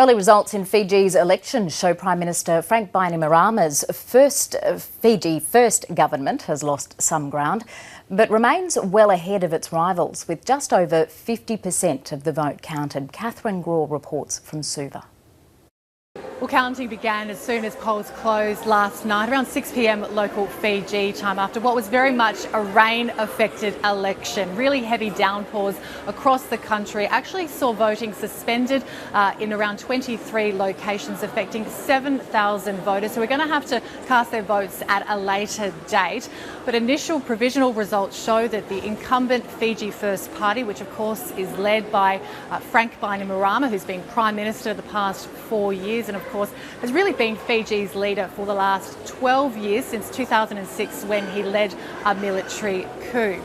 Early results in Fiji's election show Prime Minister Frank Bainimarama's FijiFirst government has lost some ground, but remains well ahead of its rivals, with just over 50% of the vote counted. Catherine Graw reports from Suva. Well, counting began as soon as polls closed last night, around 6 p.m. local Fiji time, after what was very much a rain-affected election. Really heavy downpours across the country actually saw voting suspended in around 23 locations, affecting 7,000 voters who are going to have to cast their votes at a later date. But initial provisional results show that the incumbent FijiFirst party, which of course is led by Frank Bainimarama, who's been Prime Minister the past 4 years, and of course has really been Fiji's leader for the last 12 years, since 2006 when he led a military coup.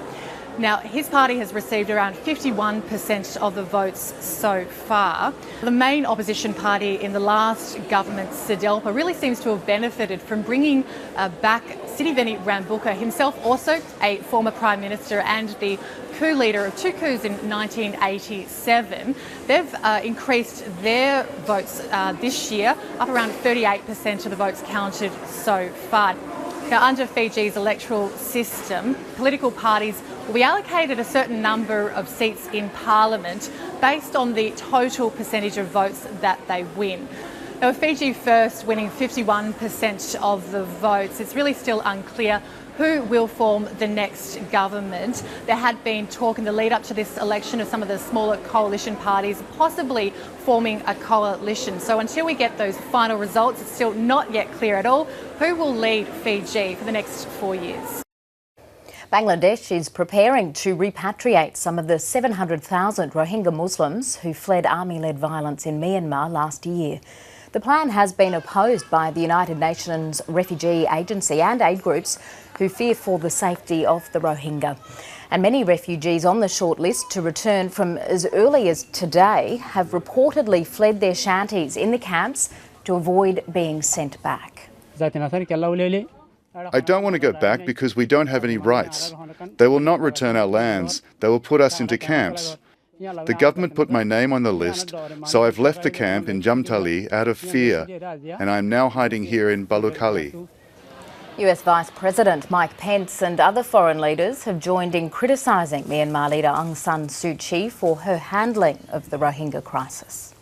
Now, his party has received around 51% of the votes so far. The main opposition party in the last government, SEDELPA, really seems to have benefited from bringing back Sitiveni Rabuka, himself also a former Prime Minister and the coup leader of 2 coups in 1987. They've increased their votes this year, up around 38% of the votes counted so far. Now, under Fiji's electoral system, political parties will be allocated a certain number of seats in Parliament based on the total percentage of votes that they win. Now, with FijiFirst winning 51% of the votes, it's really still unclear who will form the next government. There had been talk in the lead up to this election of some of the smaller coalition parties possibly forming a coalition. So until we get those final results, it's still not yet clear at all who will lead Fiji for the next 4 years. Bangladesh is preparing to repatriate some of the 700,000 Rohingya Muslims who fled army-led violence in Myanmar last year. The plan has been opposed by the United Nations Refugee Agency and aid groups who fear for the safety of the Rohingya. And many refugees on the short list to return from as early as today have reportedly fled their shanties in the camps to avoid being sent back. I don't want to go back because we don't have any rights. They will not return our lands. They will put us into camps. The government put my name on the list, so I've left the camp in Jamtali out of fear, and I'm now hiding here in Balukhali. US Vice President Mike Pence and other foreign leaders have joined in criticising Myanmar leader Aung San Suu Kyi for her handling of the Rohingya crisis.